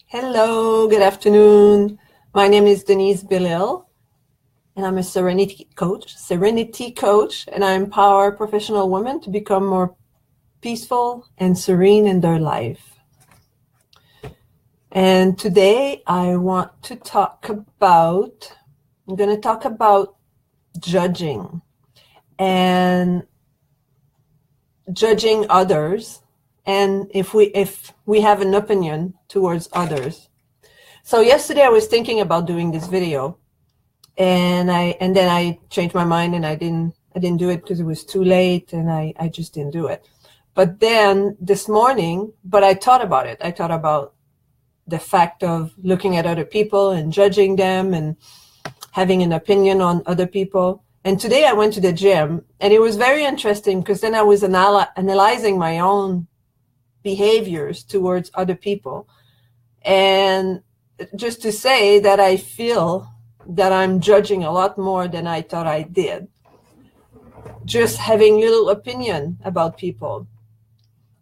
Hello, good afternoon. My name is Denise Bilil, and I'm a serenity coach, and I empower professional women to become more peaceful and serene in their life. And today I'm going to talk about judging and judging others, and if we have an opinion towards others. So yesterday I was thinking about doing this video, and then I changed my mind, and I didn't do it because it was too late, and I just didn't do it. But then this morning, I thought about it. I thought about the fact of looking at other people and judging them and having an opinion on other people. And today I went to the gym, and it was very interesting because then I was analyzing my own behaviors towards other people. And just to say that I feel that I'm judging a lot more than I thought I did. Just having little opinion about people.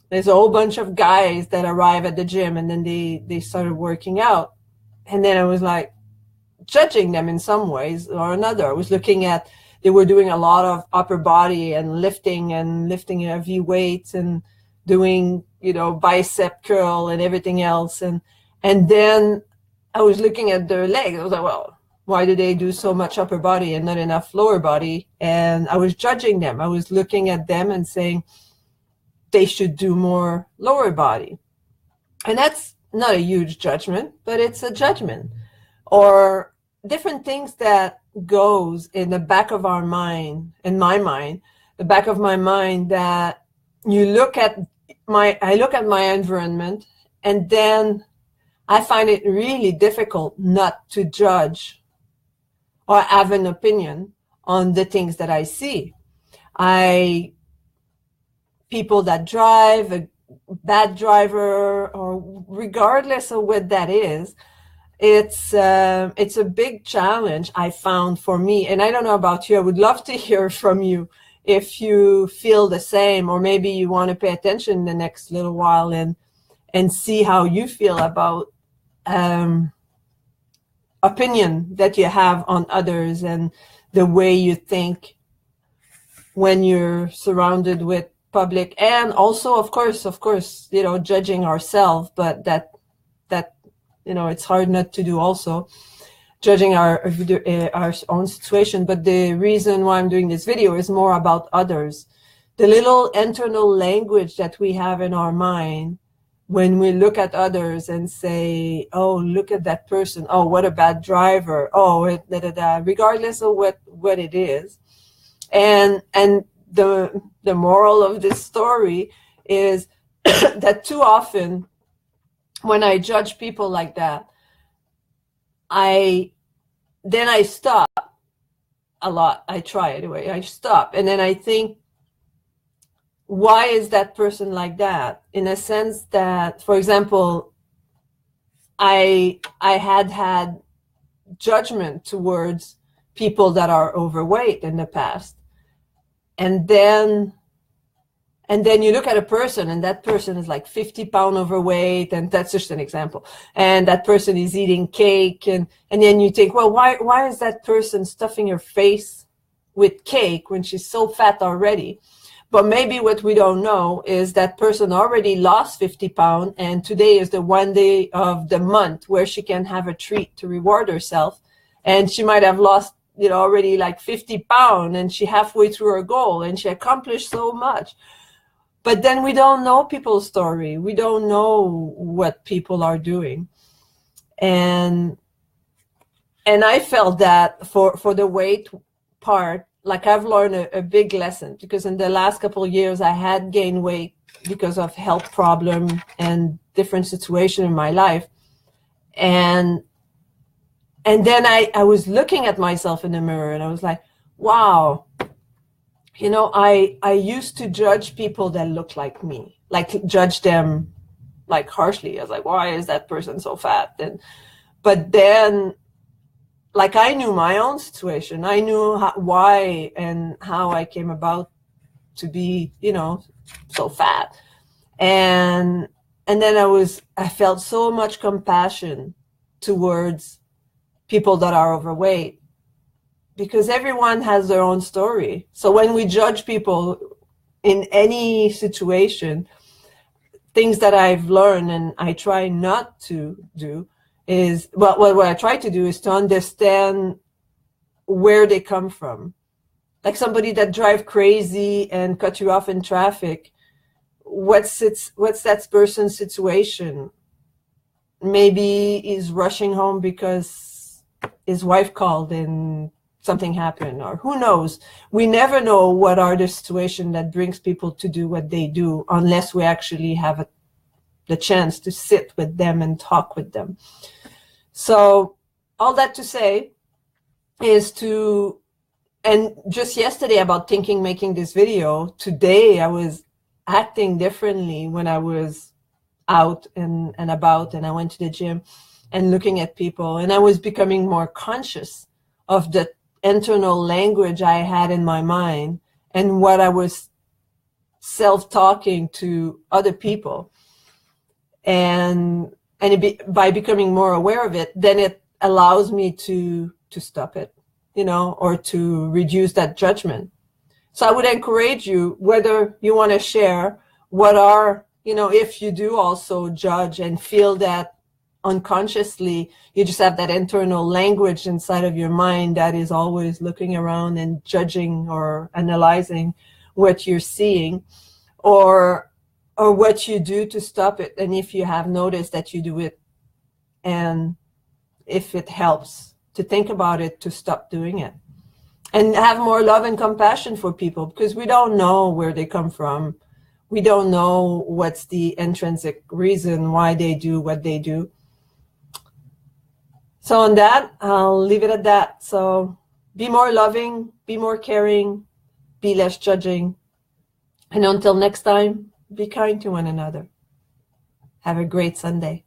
There's a whole bunch of guys that arrive at the gym, and then they started working out. And then I was like judging them in some ways or another. I was looking at, they were doing a lot of upper body and lifting heavy weights and doing, bicep curl and everything else. And then I was looking at their legs. I was like, well, why do they do so much upper body and not enough lower body? And I was judging them. I was looking at them and saying they should do more lower body. And that's not a huge judgment, but it's a judgment. Or different things that goes in the back of our mind, in my mind, the back of my mind, that I look at my environment, and then I find it really difficult not to judge or have an opinion on the things that I see. People that drive, a bad driver, or regardless of what that is, it's a big challenge I found for me. And I don't know about you. I would love to hear from you if you feel the same, or maybe you want to pay attention the next little while and see how you feel about opinion that you have on others and the way you think when you're surrounded with public, and also of course judging ourselves, but that it's hard not to do also, judging our own situation. But the reason why I'm doing this video is more about others, the little internal language that we have in our mind when we look at others and say, oh, look at that person, oh, what a bad driver, oh, regardless of what it is. And the moral of this story is that too often when I judge people like that, I stop a lot. I try anyway. I stop, and then I think, why is that person like that? In a sense that, for example, I had judgment towards people that are overweight in the past, and then you look at a person, and that person is like 50 pounds overweight, and that's just an example. And that person is eating cake, and then you think, well, why is that person stuffing her face with cake when she's so fat already? But maybe what we don't know is that person already lost 50 pounds, and today is the one day of the month where she can have a treat to reward herself. And she might have lost, already like 50 pounds, and she halfway through her goal, and she accomplished so much. But then we don't know people's story. We don't know what people are doing. And I felt that for the weight part, like I've learned a big lesson, because in the last couple of years I had gained weight because of health problem and different situation in my life. And then I was looking at myself in the mirror, and I was like, wow, I used to judge people that look like me, like judge them like harshly. I was like, why is that person so fat? But then, like, I knew my own situation. I knew why and how I came about to be, so fat. And And then I felt so much compassion towards people that are overweight, because everyone has their own story. So when we judge people in any situation, things that I've learned and I try not to do is, well, what I try to do is to understand where they come from. Like somebody that drive crazy and cut you off in traffic, what's that person's situation? Maybe he's rushing home because his wife called and something happened, or who knows. We never know what are the situation that brings people to do what they do unless we actually have the chance to sit with them and talk with them. So all that to say is to, and just yesterday about thinking, making this video, today I was acting differently when I was out and about, and I went to the gym and looking at people, and I was becoming more conscious of the internal language I had in my mind and what I was self-talking to other people. And by becoming more aware of it, then it allows me to stop it, or to reduce that judgment. So I would encourage you, whether you want to share what are, if you do also judge and feel that unconsciously, you just have that internal language inside of your mind that is always looking around and judging or analyzing what you're seeing, or what you do to stop it. And if you have noticed that you do it, and if it helps to think about it, to stop doing it. And have more love and compassion for people, because we don't know where they come from. We don't know what's the intrinsic reason why they do what they do. So on that, I'll leave it at that. So be more loving, be more caring, be less judging. And until next time, be kind to one another. Have a great Sunday.